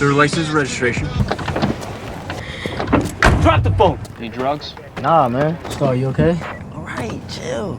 Sir, license and registration. Drop the phone. Any drugs? Nah, man. Starr, you okay? All right, chill.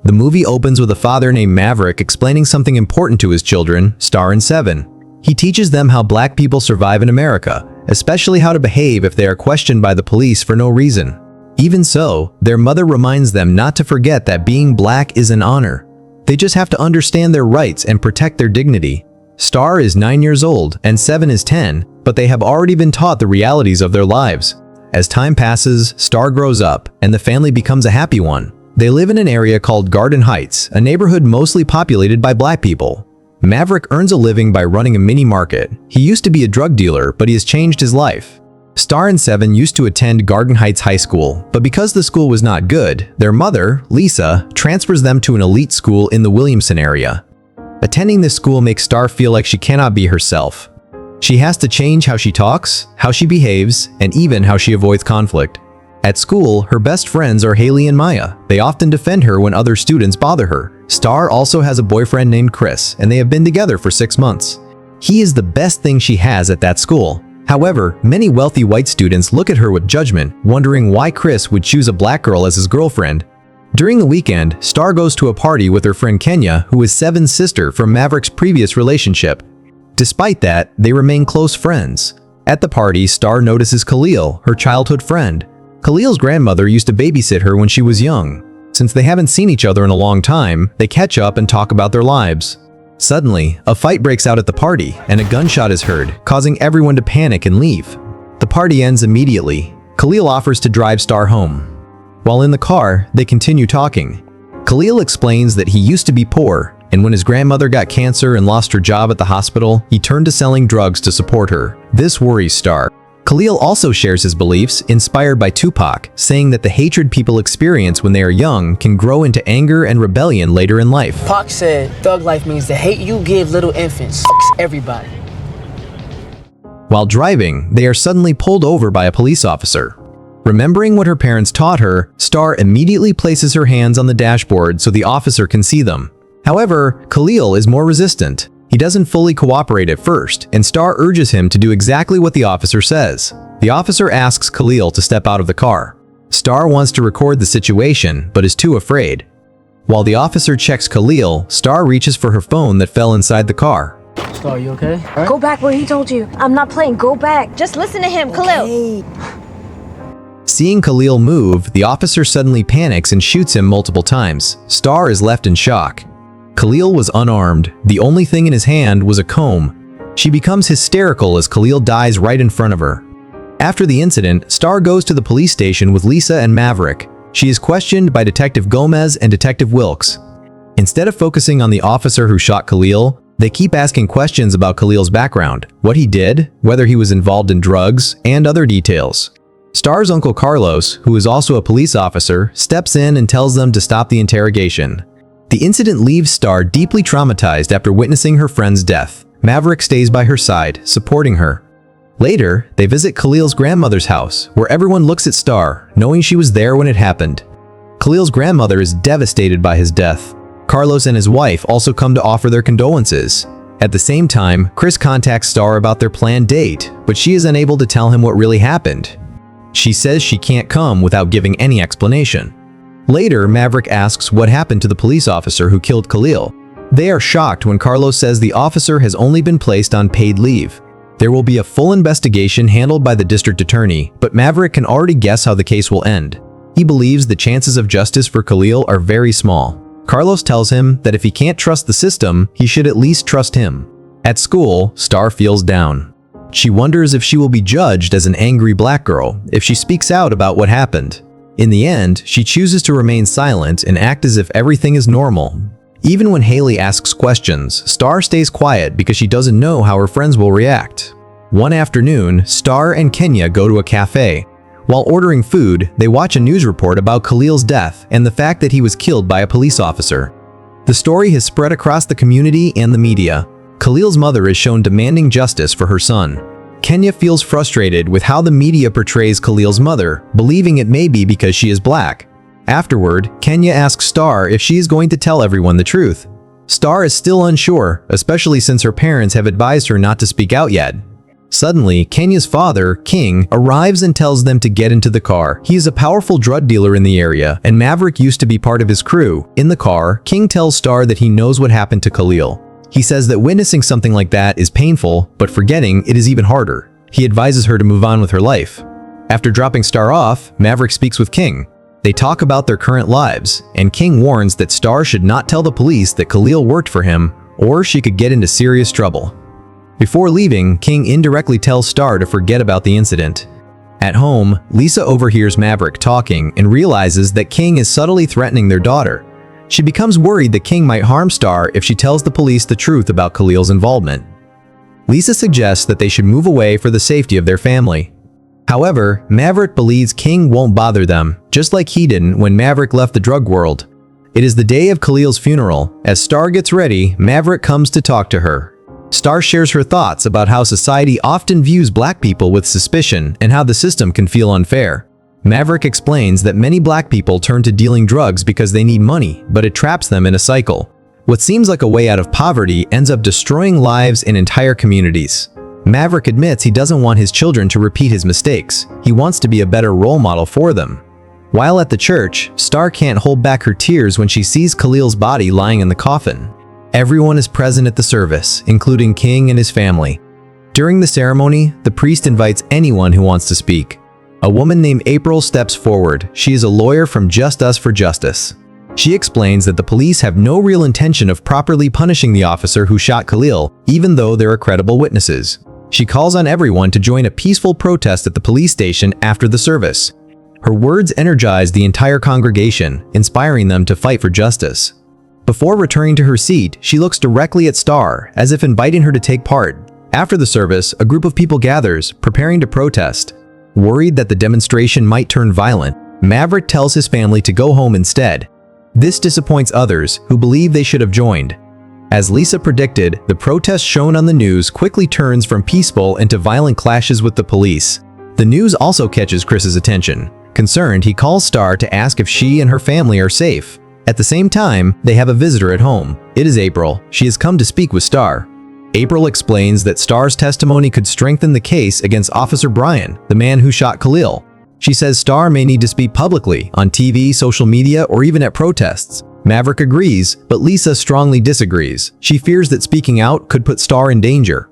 The movie opens with a father named Maverick explaining something important to his children, Starr and Seven. He teaches them how black people survive in America, especially how to behave if they are questioned by the police for no reason. Even so, their mother reminds them not to forget that being black is an honor. They just have to understand their rights and protect their dignity. Starr is 9 years old and Seven is 10, but they have already been taught the realities of their lives. As time passes, Starr grows up and the family becomes a happy one. They live in an area called Garden Heights, a neighborhood mostly populated by black people. Maverick earns a living by running a mini market. He used to be a drug dealer, but he has changed his life. Starr and Seven used to attend Garden Heights High School, but because the school was not good, their mother, Lisa, transfers them to an elite school in the Williamson area. Attending this school makes Starr feel like she cannot be herself. She has to change how she talks, how she behaves, and even how she avoids conflict. At school, her best friends are Haley and Maya. They often defend her when other students bother her. Starr also has a boyfriend named Chris, and they have been together for 6 months. He is the best thing she has at that school. However, many wealthy white students look at her with judgment, wondering why Chris would choose a black girl as his girlfriend. During the weekend, Starr goes to a party with her friend Kenya, who is Seven's sister from Maverick's previous relationship. Despite that, they remain close friends. At the party, Starr notices Kahlil, her childhood friend. Kahlil's grandmother used to babysit her when she was young. Since they haven't seen each other in a long time, they catch up and talk about their lives. Suddenly, a fight breaks out at the party, and a gunshot is heard, causing everyone to panic and leave. The party ends immediately. Kahlil offers to drive Starr home. While in the car, they continue talking. Kahlil explains that he used to be poor, and when his grandmother got cancer and lost her job at the hospital, he turned to selling drugs to support her. This worries Starr. Kahlil also shares his beliefs, inspired by Tupac, saying that the hatred people experience when they are young can grow into anger and rebellion later in life. Pac said, thug life means the hate you give little infants fucks everybody. While driving, they are suddenly pulled over by a police officer. Remembering what her parents taught her, Starr immediately places her hands on the dashboard so the officer can see them. However, Kahlil is more resistant. He doesn't fully cooperate at first, and Starr urges him to do exactly what the officer says. The officer asks Kahlil to step out of the car. Starr wants to record the situation, but is too afraid. While the officer checks Kahlil, Starr reaches for her phone that fell inside the car. Starr, you okay? Right? Go back where he told you. I'm not playing. Go back. Just listen to him, Kahlil. Seeing Kahlil move, the officer suddenly panics and shoots him multiple times. Starr is left in shock. Kahlil was unarmed. The only thing in his hand was a comb. She becomes hysterical as Kahlil dies right in front of her. After the incident, Starr goes to the police station with Lisa and Maverick. She is questioned by Detective Gomez and Detective Wilkes. Instead of focusing on the officer who shot Kahlil, they keep asking questions about Kahlil's background, what he did, whether he was involved in drugs, and other details. Starr's uncle Carlos, who is also a police officer, steps in and tells them to stop the interrogation. The incident leaves Starr deeply traumatized after witnessing her friend's death. Maverick stays by her side, supporting her. Later, they visit Kahlil's grandmother's house, where everyone looks at Starr, knowing she was there when it happened. Kahlil's grandmother is devastated by his death. Carlos and his wife also come to offer their condolences. At the same time, Chris contacts Starr about their planned date, but she is unable to tell him what really happened. She says she can't come without giving any explanation. Later, Maverick asks what happened to the police officer who killed Kahlil. They are shocked when Carlos says the officer has only been placed on paid leave. There will be a full investigation handled by the district attorney, but Maverick can already guess how the case will end. He believes the chances of justice for Kahlil are very small. Carlos tells him that if he can't trust the system, he should at least trust him. At school, Starr feels down. She wonders if she will be judged as an angry black girl if she speaks out about what happened. In the end, she chooses to remain silent and act as if everything is normal. Even when Haley asks questions, Starr stays quiet because she doesn't know how her friends will react. One afternoon, Starr and Kenya go to a cafe. While ordering food, they watch a news report about Kahlil's death and the fact that he was killed by a police officer. The story has spread across the community and the media. Kahlil's mother is shown demanding justice for her son. Kenya feels frustrated with how the media portrays Kahlil's mother, believing it may be because she is black. Afterward, Kenya asks Starr if she is going to tell everyone the truth. Starr is still unsure, especially since her parents have advised her not to speak out yet. Suddenly, Kenya's father, King, arrives and tells them to get into the car. He is a powerful drug dealer in the area, and Maverick used to be part of his crew. In the car, King tells Starr that he knows what happened to Kahlil. He says that witnessing something like that is painful, but forgetting it is even harder. He advises her to move on with her life. After dropping Starr off, Maverick speaks with King. They talk about their current lives, and King warns that Starr should not tell the police that Kahlil worked for him, or she could get into serious trouble. Before leaving, King indirectly tells Starr to forget about the incident. At home, Lisa overhears Maverick talking and realizes that King is subtly threatening their daughter. She becomes worried that King might harm Starr if she tells the police the truth about Kahlil's involvement. Lisa suggests that they should move away for the safety of their family. However, Maverick believes King won't bother them, just like he didn't when Maverick left the drug world. It is the day of Kahlil's funeral. As Starr gets ready, Maverick comes to talk to her. Starr shares her thoughts about how society often views black people with suspicion and how the system can feel unfair. Maverick explains that many black people turn to dealing drugs because they need money, but it traps them in a cycle. What seems like a way out of poverty ends up destroying lives and entire communities. Maverick admits he doesn't want his children to repeat his mistakes. He wants to be a better role model for them. While at the church, Starr can't hold back her tears when she sees Kahlil's body lying in the coffin. Everyone is present at the service, including King and his family. During the ceremony, the priest invites anyone who wants to speak. A woman named April steps forward. She is a lawyer from Just Us for Justice. She explains that the police have no real intention of properly punishing the officer who shot Kahlil, even though there are credible witnesses. She calls on everyone to join a peaceful protest at the police station after the service. Her words energize the entire congregation, inspiring them to fight for justice. Before returning to her seat, she looks directly at Starr, as if inviting her to take part. After the service, a group of people gathers, preparing to protest. Worried that the demonstration might turn violent, Maverick tells his family to go home instead. This disappoints others, who believe they should have joined. As Lisa predicted, the protest shown on the news quickly turns from peaceful into violent clashes with the police. The news also catches Chris's attention. Concerned, he calls Starr to ask if she and her family are safe. At the same time, they have a visitor at home. It is April. She has come to speak with Starr. April explains that Starr's testimony could strengthen the case against Officer Brian, the man who shot Kahlil. She says Starr may need to speak publicly, on TV, social media, or even at protests. Maverick agrees, but Lisa strongly disagrees. She fears that speaking out could put Starr in danger.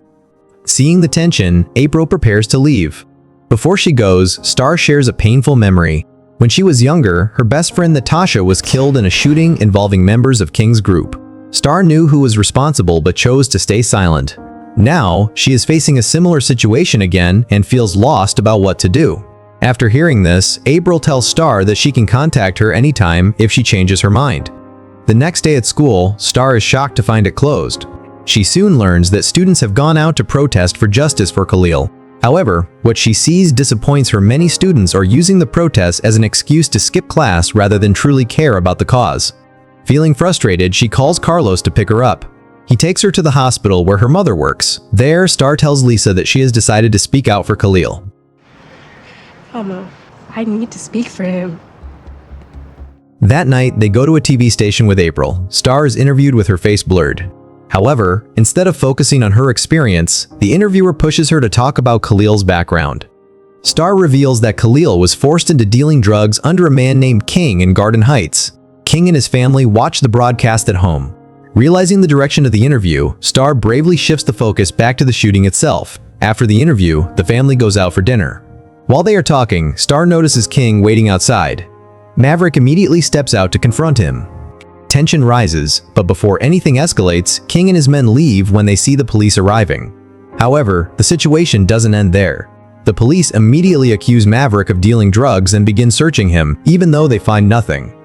Seeing the tension, April prepares to leave. Before she goes, Starr shares a painful memory. When she was younger, her best friend Natasha was killed in a shooting involving members of King's group. Starr knew who was responsible but chose to stay silent. Now, she is facing a similar situation again and feels lost about what to do. After hearing this, April tells Starr that she can contact her anytime if she changes her mind. The next day at school, Starr is shocked to find it closed. She soon learns that students have gone out to protest for justice for Kahlil. However, what she sees disappoints her. Many students are using the protests as an excuse to skip class rather than truly care about the cause. Feeling frustrated, she calls Carlos to pick her up. He takes her to the hospital where her mother works. There, Starr tells Lisa that she has decided to speak out for Kahlil. Mama, I need to speak for him. That night, they go to a TV station with April. Starr is interviewed with her face blurred. However, instead of focusing on her experience, the interviewer pushes her to talk about Kahlil's background. Starr reveals that Kahlil was forced into dealing drugs under a man named King in Garden Heights. King and his family watch the broadcast at home. Realizing the direction of the interview, Starr bravely shifts the focus back to the shooting itself. After the interview, the family goes out for dinner. While they are talking, Starr notices King waiting outside. Maverick immediately steps out to confront him. Tension rises, but before anything escalates, King and his men leave when they see the police arriving. However, the situation doesn't end there. The police immediately accuse Maverick of dealing drugs and begin searching him, even though they find nothing.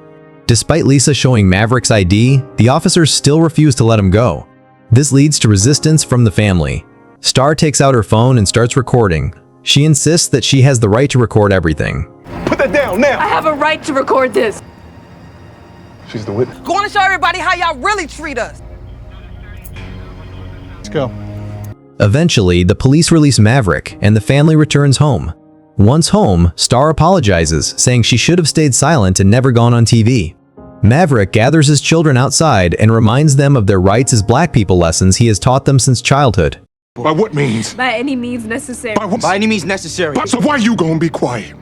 Despite Lisa showing Maverick's ID, the officers still refuse to let him go. This leads to resistance from the family. Starr takes out her phone and starts recording. She insists that she has the right to record everything. Put that down now! I have a right to record this. She's the witness. Go on and show everybody how y'all really treat us. Let's go. Eventually, the police release Maverick and the family returns home. Once home, Starr apologizes, saying she should have stayed silent and never gone on TV. Maverick gathers his children outside and reminds them of their rights as black people lessons he has taught them since childhood. By what means? By any means necessary. By any means necessary. So why you gonna be quiet?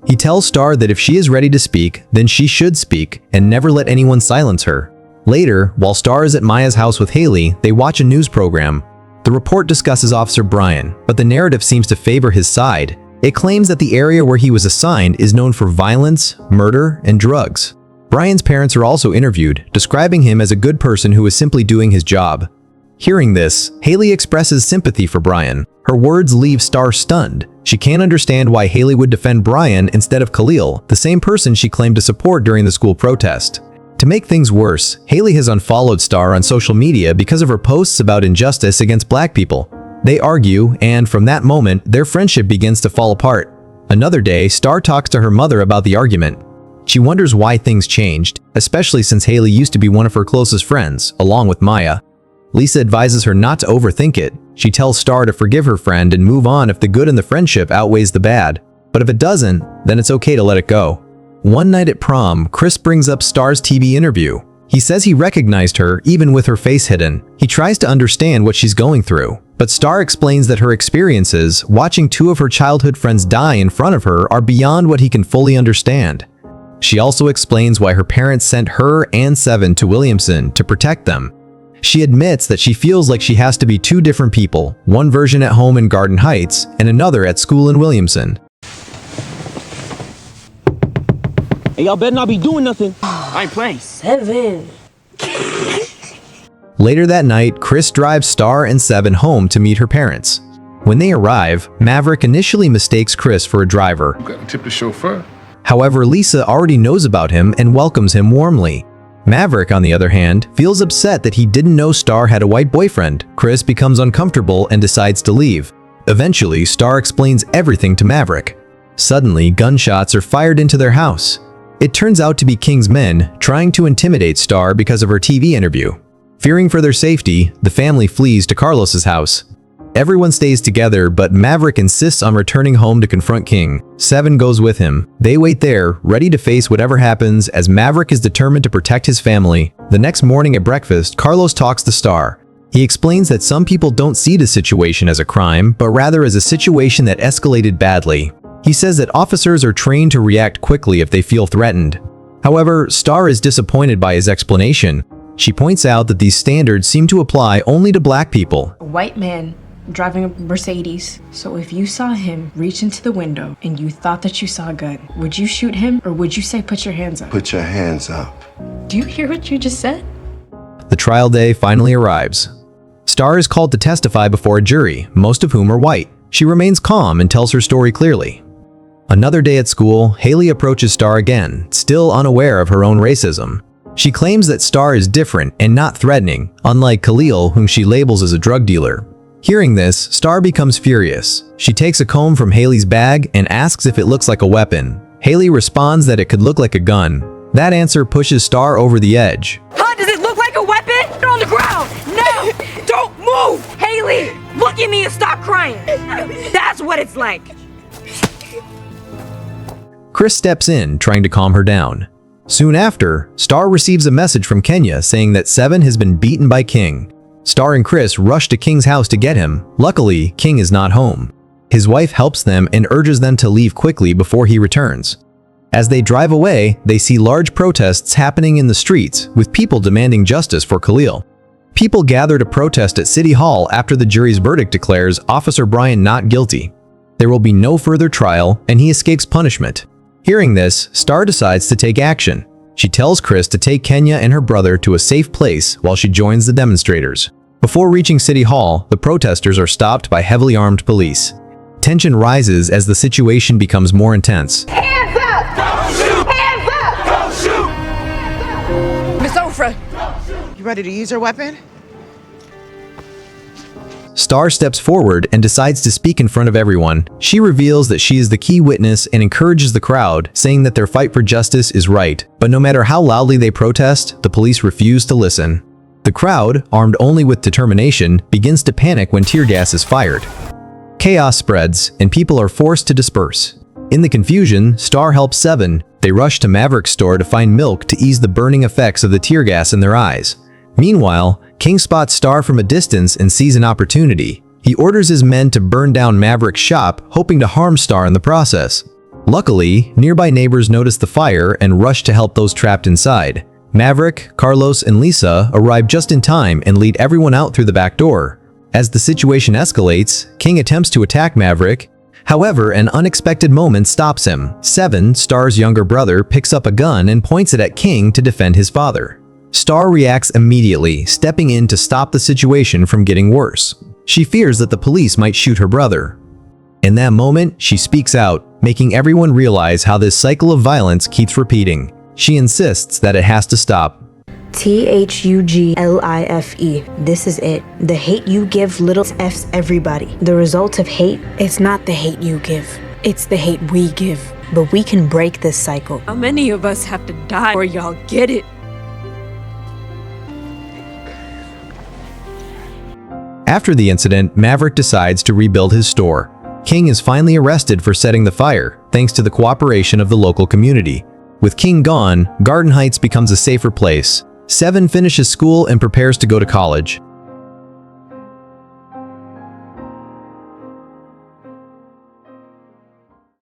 He tells Starr that if she is ready to speak, then she should speak and never let anyone silence her. Later, while Starr is at Maya's house with Haley, they watch a news program. The report discusses Officer Brian, but the narrative seems to favor his side. It claims that the area where he was assigned is known for violence, murder, and drugs. Brian's parents are also interviewed, describing him as a good person who is simply doing his job. Hearing this, Haley expresses sympathy for Brian. Her words leave Starr stunned. She can't understand why Haley would defend Brian instead of Kahlil, the same person she claimed to support during the school protest. To make things worse, Haley has unfollowed Starr on social media because of her posts about injustice against black people. They argue, and from that moment, their friendship begins to fall apart. Another day, Starr talks to her mother about the argument. She wonders why things changed, especially since Haley used to be one of her closest friends, along with Maya. Lisa advises her not to overthink it. She tells Starr to forgive her friend and move on if the good in the friendship outweighs the bad. But if it doesn't, then it's okay to let it go. One night at prom, Chris brings up Starr's TV interview. He says he recognized her even with her face hidden. He tries to understand what she's going through. But Starr explains that her experiences, watching two of her childhood friends die in front of her, are beyond what he can fully understand. She also explains why her parents sent her and Seven to Williamson to protect them. She admits that she feels like she has to be two different people, one version at home in Garden Heights and another at school in Williamson. Hey, y'all better not be doing nothing. I ain't playing. Seven. Later that night, Chris drives Starr and Seven home to meet her parents. When they arrive, Maverick initially mistakes Chris for a driver. You gotta tip the chauffeur. However, Lisa already knows about him and welcomes him warmly. Maverick, on the other hand, feels upset that he didn't know Starr had a white boyfriend. Chris becomes uncomfortable and decides to leave. Eventually, Starr explains everything to Maverick. Suddenly, gunshots are fired into their house. It turns out to be King's men trying to intimidate Starr because of her TV interview. Fearing for their safety, the family flees to Carlos's house. Everyone stays together, but Maverick insists on returning home to confront King. Seven goes with him. They wait there, ready to face whatever happens, as Maverick is determined to protect his family. The next morning at breakfast, Carlos talks to Starr. He explains that some people don't see the situation as a crime, but rather as a situation that escalated badly. He says that officers are trained to react quickly if they feel threatened. However, Starr is disappointed by his explanation. She points out that these standards seem to apply only to black people. A white man driving a Mercedes. So if you saw him reach into the window and you thought that you saw a gun, would you shoot him or would you say put your hands up? Put your hands up. Do you hear what you just said? The trial day finally arrives. Starr is called to testify before a jury, most of whom are white. She remains calm and tells her story clearly. Another day at school, Haley approaches Starr again, still unaware of her own racism. She claims that Starr is different and not threatening, unlike Kahlil, whom she labels as a drug dealer. Hearing this, Starr becomes furious. She takes a comb from Haley's bag and asks if it looks like a weapon. Haley responds that it could look like a gun. That answer pushes Starr over the edge. Huh? Does it look like a weapon? Get on the ground! No! Don't move! Haley, look at me and stop crying! That's what it's like! Chris steps in, trying to calm her down. Soon after, Starr receives a message from Kenya saying that Seven has been beaten by King. Starr and Chris rush to King's house to get him. Luckily, King is not home. His wife helps them and urges them to leave quickly before he returns. As they drive away, they see large protests happening in the streets, with people demanding justice for Kahlil. People gather to protest at City Hall after the jury's verdict declares Officer Brian not guilty. There will be no further trial, and he escapes punishment. Hearing this, Starr decides to take action. She tells Chris to take Kenya and her brother to a safe place while she joins the demonstrators. Before reaching City Hall, the protesters are stopped by heavily armed police. Tension rises as the situation becomes more intense. Hands up! Don't shoot! Hands up! Don't shoot! Miss Ofra! You ready to use your weapon? Starr steps forward and decides to speak in front of everyone. She reveals that she is the key witness and encourages the crowd, saying that their fight for justice is right. But no matter how loudly they protest, the police refuse to listen. The crowd, armed only with determination, begins to panic when tear gas is fired. Chaos spreads, and people are forced to disperse. In the confusion, Starr helps 7. They rush to Maverick's store to find milk to ease the burning effects of the tear gas in their eyes. Meanwhile, King spots Starr from a distance and sees an opportunity. He orders his men to burn down Maverick's shop, hoping to harm Starr in the process. Luckily, nearby neighbors notice the fire and rush to help those trapped inside. Maverick, Carlos, and Lisa arrive just in time and lead everyone out through the back door. As the situation escalates, King attempts to attack Maverick. However, an unexpected moment stops him. 7, Starr's younger brother, picks up a gun and points it at King to defend his father. Starr reacts immediately, stepping in to stop the situation from getting worse. She fears that the police might shoot her brother. In that moment, she speaks out, making everyone realize how this cycle of violence keeps repeating. She insists that it has to stop. THUGLIFE. This is it. The hate you give little f's everybody. The result of hate, it's not the hate you give. It's the hate we give. But we can break this cycle. How many of us have to die or y'all get it? After the incident, Maverick decides to rebuild his store. King is finally arrested for setting the fire, thanks to the cooperation of the local community. With King gone, Garden Heights becomes a safer place. 7 finishes school and prepares to go to college.